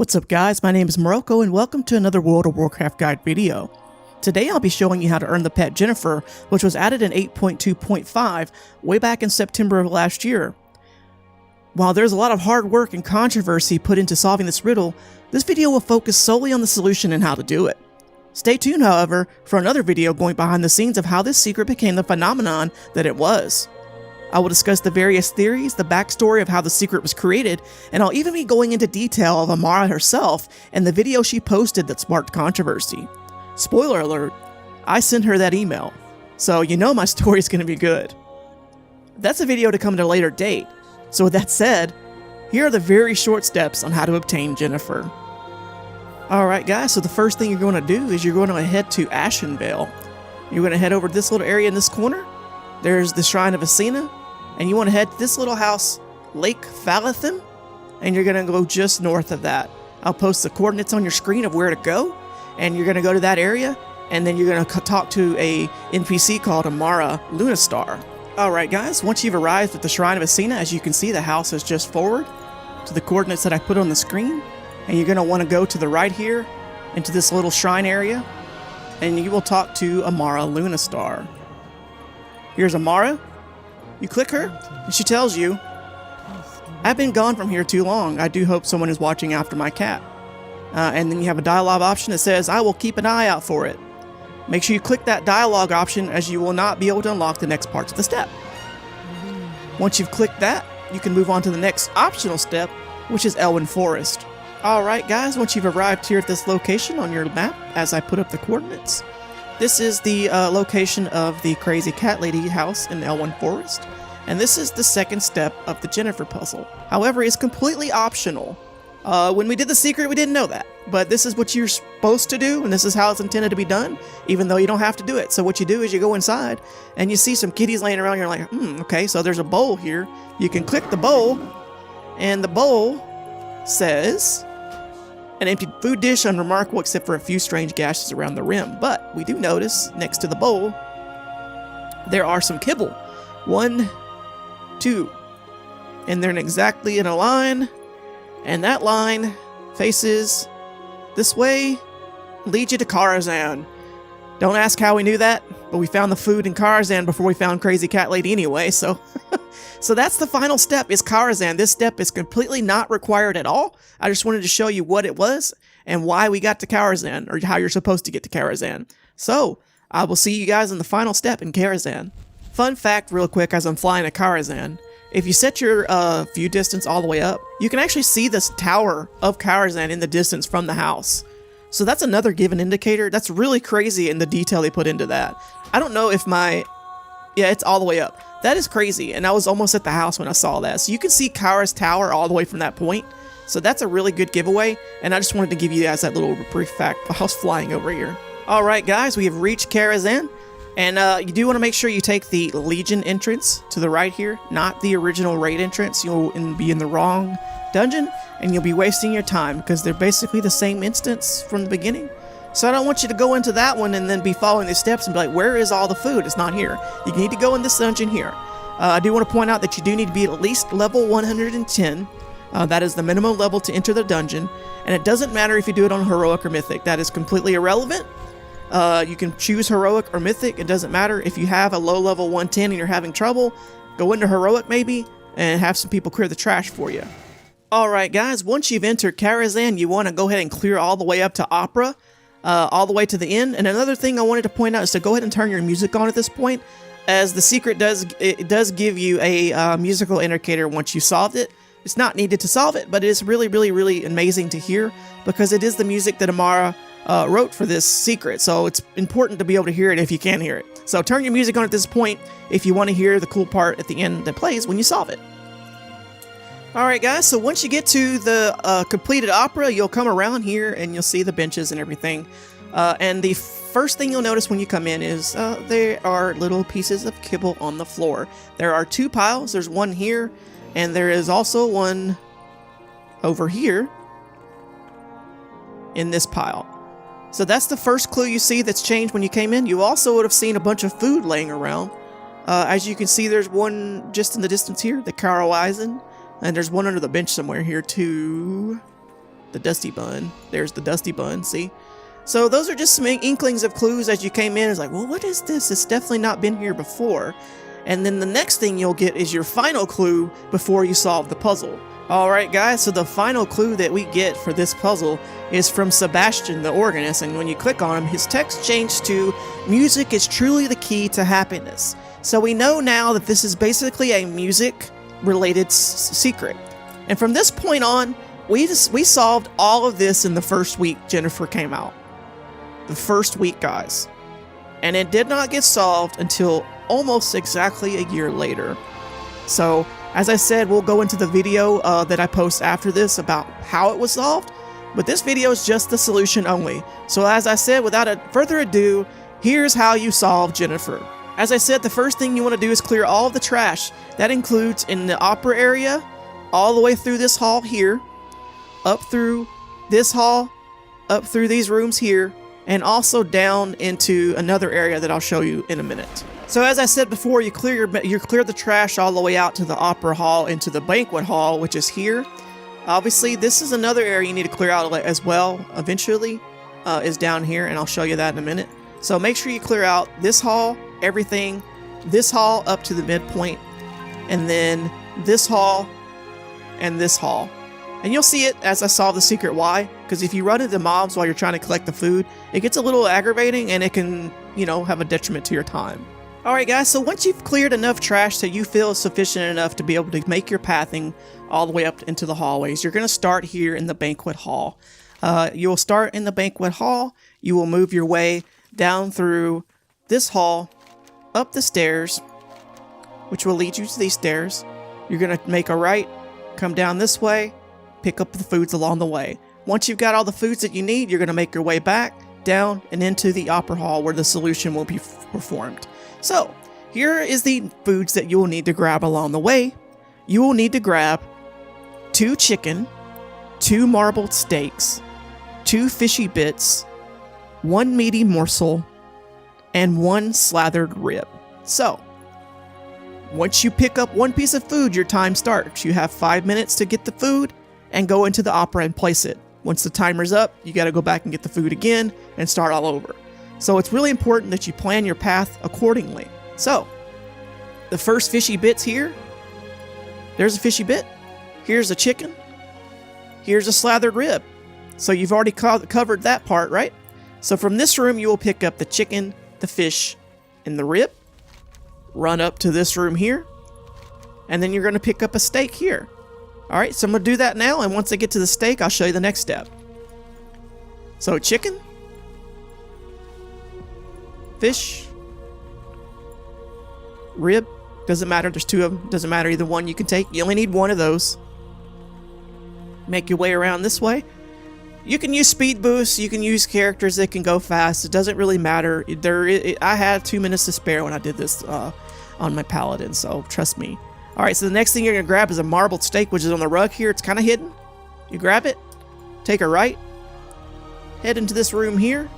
What's up guys, my name is Morocco and welcome to another World of Warcraft guide video. Today I'll be showing you how to earn the pet Jenafur, which was added in 8.2.5 way back in September of last year. While there's a lot of hard work and controversy put into solving this riddle, this video will focus solely on the solution and how to do it. Stay tuned, however, for another video going behind the scenes of how this secret became the phenomenon that it was. I will discuss the various theories, the backstory of how the secret was created, and I'll even be going into detail of Amara herself and the video she posted that sparked controversy. Spoiler alert, I sent her that email, so you know my story's gonna be good. That's a video to come at a later date, so with that said, here are the very short steps on how to obtain Jenafur. Alright guys, so the first thing you're going to do is you're going to head to Ashenvale. You're going to head over to this little area in this corner. There's the Shrine of Athena. And you want to head to this little house, Lake Falathan, and you're going to go just north of that. I'll post the coordinates on your screen of where to go, and you're going to go to that area, and then you're going to talk to a NPC called Amara Lunastar. Alright guys, once you've arrived at the Shrine of Athena, as you can see, the house is just forward to the coordinates that I put on the screen, and you're going to want to go to the right here, into this little shrine area, and you will talk to Amara Lunastar. Here's Amara. You click her, and she tells you, I've been gone from here too long. I do hope someone is watching after my cat. And then you have a dialogue option that says, I will keep an eye out for it. Make sure you click that dialogue option, as you will not be able to unlock the next parts of the step. Once you've clicked that, you can move on to the next optional step, which is Elwynn Forest. Alright guys, once you've arrived here at this location on your map, as I put up the coordinates, this is the location of the crazy cat lady house in Elwynn Forest, and this is the second step of the Jenafur puzzle. However, it's completely optional. When we did the secret, we didn't know that, but this is what you're supposed to do, and this is how it's intended to be done, even though you don't have to do it. So what you do is you go inside, and you see some kitties laying around, you're like, okay, so there's a bowl here. You can click the bowl, and the bowl says, an empty food dish, unremarkable except for a few strange gashes around the rim. But we do notice, next to the bowl, there are some kibble. 1, 2. And they're exactly in a line. And that line faces this way, leads you to Karazhan. Don't ask how we knew that, but we found the food in Karazhan before we found Crazy Cat Lady anyway, so... So that's the final step, is Karazhan. This step is completely not required at all. I just wanted to show you what it was and why we got to Karazhan, or how you're supposed to get to Karazhan. So, I will see you guys in the final step in Karazhan. Fun fact real quick as I'm flying to Karazhan. If you set your view distance all the way up, you can actually see this tower of Karazhan in the distance from the house. So that's another given indicator. That's really crazy in the detail they put into that. I don't know if my... Yeah, it's all the way up. That is crazy, and I was almost at the house when I saw that. So you can see Kara's tower all the way from that point. So that's a really good giveaway, and I just wanted to give you guys that little brief fact while I was flying over here. Alright guys, we have reached Karazhan, and you do want to make sure you take the Legion entrance to the right here, not the original raid entrance. You'll be in the wrong dungeon, and you'll be wasting your time, because they're basically the same instance from the beginning. So I don't want you to go into that one and then be following the steps and be like, where is all the food? It's not here. You need to go in this dungeon here. I do want to point out that you do need to be at least level 110. That is the minimum level to enter the dungeon. And it doesn't matter if you do it on heroic or mythic. That is completely irrelevant. You can choose heroic or mythic. It doesn't matter. If you have a low level 110 and you're having trouble, go into heroic maybe and have some people clear the trash for you. Alright guys, once you've entered Karazhan, you want to go ahead and clear all the way up to Opera. All the way to the end. And another thing I wanted to point out is to go ahead and turn your music on at this point, as the secret does give you a musical indicator once you solved it. It's not needed to solve it, but it is really, really, really amazing to hear, because it is the music that Amara wrote for this secret, so it's important to be able to hear it if you can hear it. So turn your music on at this point if you want to hear the cool part at the end that plays when you solve it. Alright guys, so once you get to the completed opera, you'll come around here and you'll see the benches and everything. And the first thing you'll notice when you come in is there are little pieces of kibble on the floor. There are 2 piles. There's one here, and there is also one over here in this pile. So that's the first clue you see that's changed when you came in. You also would have seen a bunch of food laying around. As you can see, there's one just in the distance here, the Karazhan. And there's one under the bench somewhere here too. the dusty bun. There's the dusty bun, see? So those are just some inklings of clues as you came in. It's like, well, what is this? It's definitely not been here before. And then the next thing you'll get is your final clue before you solve the puzzle. Alright guys, so the final clue that we get for this puzzle is from Sebastian the organist, and when you click on him, his text changed to, "Music is truly the key to happiness." So we know now that this is basically a music-related secret. And from this point on, we solved all of this in the first week Jenafur came out. The first week, guys. And it did not get solved until almost exactly a year later. So, as I said, we'll go into the video that I post after this about how it was solved, but this video is just the solution only. So as I said, without further ado, here's how you solve Jenafur. As I said, the first thing you want to do is clear all of the trash. That includes in the opera area, all the way through this hall here, up through this hall, up through these rooms here, and also down into another area that I'll show you in a minute. So as I said before, you clear the trash all the way out to the opera hall, into the banquet hall, which is here. Obviously, this is another area you need to clear out as well, eventually, is down here, and I'll show you that in a minute. So make sure you clear out this hall, everything, this hall up to the midpoint, and then this hall, and this hall. And you'll see it as I solve the secret why, because if you run into mobs while you're trying to collect the food, it gets a little aggravating, and it can, you know, have a detriment to your time. Alright guys, so once you've cleared enough trash that you feel is sufficient enough to be able to make your pathing all the way up into the hallways, you're going to start here in the banquet hall. You'll start in the banquet hall, you will move your way down through this hall, up the stairs, which will lead you to these stairs. You're going to make a right, come down this way, pick up the foods along the way. Once you've got all the foods that you need, you're going to make your way back, down, and into the opera hall where the solution will be performed. So, here is the foods that you will need to grab along the way. You will need to grab 2 chicken, 2 marbled steaks, 2 fishy bits, 1 meaty morsel, and 1 slathered rib. So, once you pick up 1 piece of food, your time starts. You have 5 minutes to get the food and go into the opera and place it. Once the timer's up, you gotta go back and get the food again and start all over. So it's really important that you plan your path accordingly. So, the first fishy bit's here. There's a fishy bit. Here's a chicken. Here's a slathered rib. So you've already covered that part, right? So from this room, you will pick up the chicken, the fish, and the rib. Run up to this room here. And then you're going to pick up a steak here. Alright, so I'm going to do that now, and once I get to the steak, I'll show you the next step. So chicken. Fish, rib, doesn't matter, there's 2 of them, doesn't matter either one you can take, you only need 1 of those. Make your way around this way. You can use speed boosts, you can use characters that can go fast, it doesn't really matter. I had 2 minutes to spare when I did this on my paladin, so trust me. Alright, so the next thing you're going to grab is a marbled steak, which is on the rug here, it's kind of hidden. You grab it, take a right, head into this room here.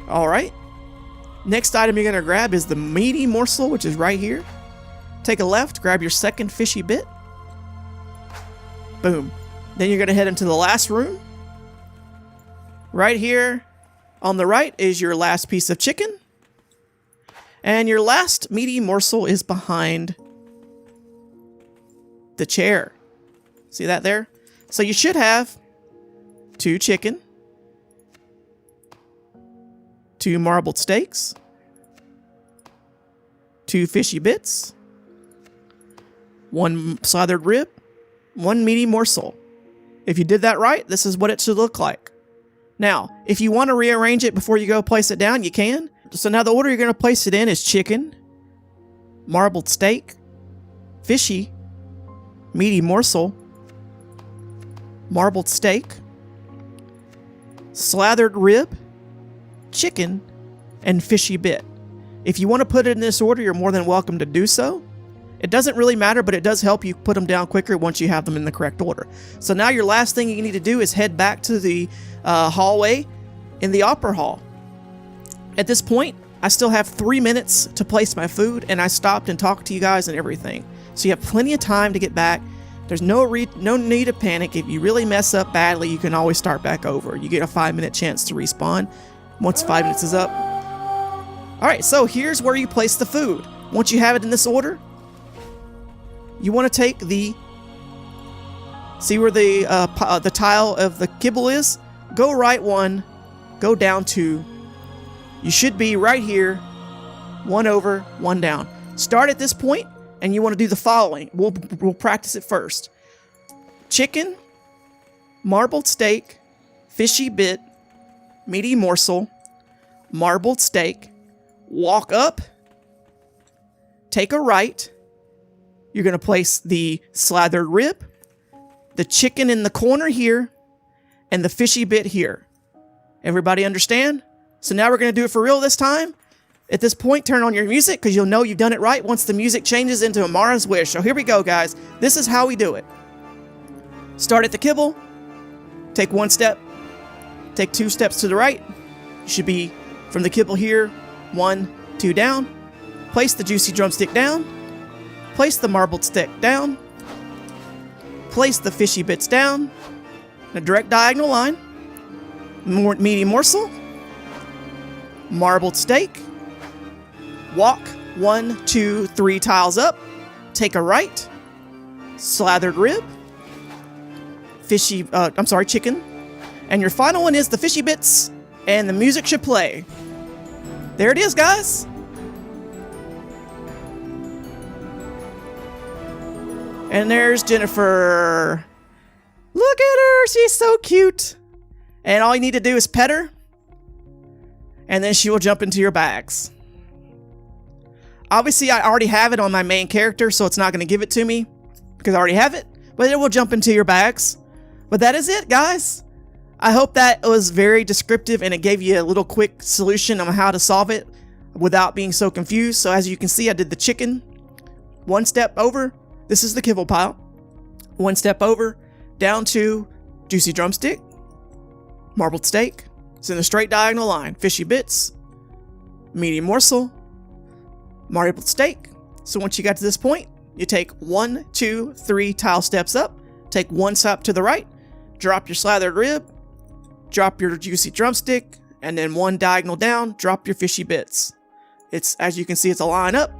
Alright, next item you're going to grab is the meaty morsel, which is right here. Take a left, grab your second fishy bit. Boom. Then you're going to head into the last room. Right here on the right is your last piece of chicken. And your last meaty morsel is behind the chair. See that there? So you should have 2 chicken, 2 marbled steaks, 2 fishy bits, 1 slathered rib, 1 meaty morsel. If you did that right, this is what it should look like. Now, if you want to rearrange it before you go place it down, you can. So now the order you're going to place it in is chicken, marbled steak, fishy, meaty morsel, marbled steak, slathered rib, chicken, and fishy bit. If you want to put it in this order, you're more than welcome to do so. It doesn't really matter, but it does help you put them down quicker once you have them in the correct order. So now your last thing you need to do is head back to the hallway in the opera hall. At this point, I still have 3 minutes to place my food, and I stopped and talked to you guys and everything. So you have plenty of time to get back, There's no need to panic. If you really mess up badly, you can always start back over. You get a 5-minute chance to respawn once 5 minutes is up. Alright, so here's where you place the food. Once you have it in this order, you want to take the... See where the tile of the kibble is? Go right 1, go down 2. You should be right here, 1 over, 1 down. Start at this point, and you want to do the following. We'll practice it first. Chicken, marbled steak, fishy bit, meaty morsel, marbled steak, walk up, take a right. You're going to place the slathered rib, the chicken in the corner here, and the fishy bit here. Everybody understand? So now we're going to do it for real this time. At this point, turn on your music because you'll know you've done it right once the music changes into Amara's wish. So here we go, guys. This is how we do it. Start at the kibble. Take 1 step. Take 2 steps to the right. You should be from the kibble here. 1, 2 down. Place the juicy drumstick down. Place the marbled stick down. Place the fishy bits down. In a direct diagonal line. Meaty morsel. Marbled steak. Walk 1, 2, 3 tiles up. Take a right. Slathered rib. Chicken. And your final one is the fishy bits. And the music should play. There it is, guys. And there's Jenafur. Look at her. She's so cute. And all you need to do is pet her. And then she will jump into your bags. Obviously, I already have it on my main character, so it's not going to give it to me because I already have it. But it will jump into your bags. But that is it, guys. I hope that was very descriptive and it gave you a little quick solution on how to solve it without being so confused. So as you can see, I did the chicken. 1 step over. This is the kibble pile. 1 step over. Down to juicy drumstick. Marbled steak. It's in a straight diagonal line. Fishy bits. Meaty morsel. Marbled steak. So once you got to this point, you take 1, 2, 3 tile steps up. Take 1 step to the right. Drop your slathered rib. Drop your juicy drumstick. And then 1 diagonal down. Drop your fishy bits. It's, as you can see, it's a line up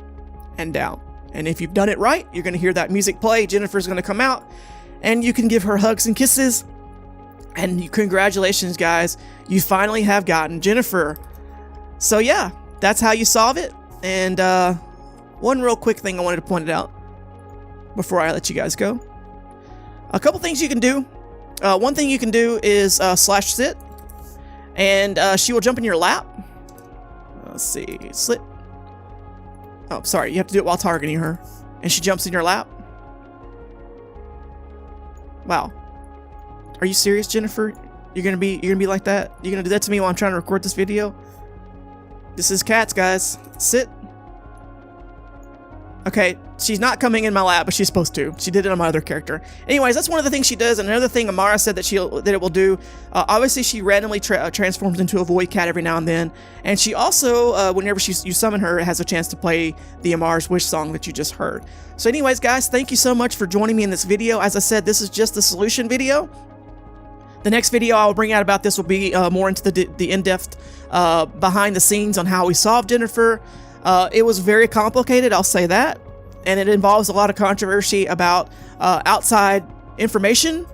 and down. And if you've done it right, you're going to hear that music play. Jennifer's going to come out. And you can give her hugs and kisses. And congratulations, guys. You finally have gotten Jenafur. So yeah, that's how you solve it. And one real quick thing I wanted to point out before I let you guys go. A couple things you can do. One thing you can do is slash sit. And she will jump in your lap. Let's see. Slit. Oh, sorry. You have to do it while targeting her. And she jumps in your lap. Wow. Are you serious, Jenafur? You're gonna be like that? You're gonna do that to me while I'm trying to record this video? This is cats, guys. Sit. Okay, she's not coming in my lap, but she's supposed to. She did it on my other character. Anyways, that's one of the things she does. And another thing Amara said that it will do. Obviously, she randomly transforms into a void cat every now and then. And she also, whenever you summon her, has a chance to play the Amara's Wish song that you just heard. So anyways, guys, thank you so much for joining me in this video. As I said, this is just the solution video. The next video I will bring out about this will be more into the in-depth behind the scenes on how we solved Jenafur. It was very complicated, I'll say that, and it involves a lot of controversy about outside information,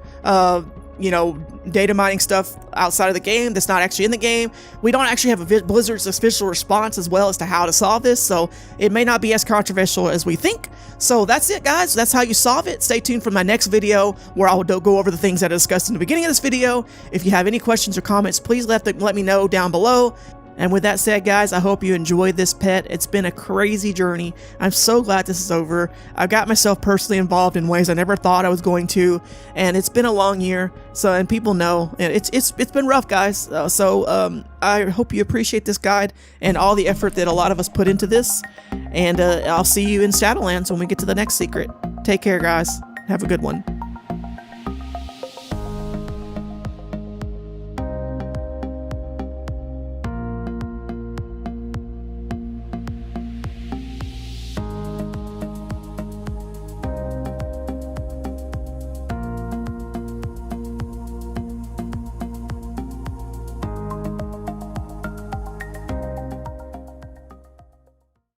you know, data mining stuff outside of the game that's not actually in the game. We don't actually have a Blizzard's official response as well as to how to solve this, so it may not be as controversial as we think. So that's it, guys. That's how you solve it. Stay tuned for my next video where I'll go over the things that I discussed in the beginning of this video. If you have any questions or comments, please let me know down below. And with that said, guys, I hope you enjoyed this pet. It's been a crazy journey. I'm so glad this is over. I've got myself personally involved in ways I never thought I was going to, and it's been a long year. So, and people know, and it's been rough, guys. I hope you appreciate this guide and all the effort that a lot of us put into this. And I'll see you in Shadowlands when we get to the next secret. Take care, guys. Have a good one.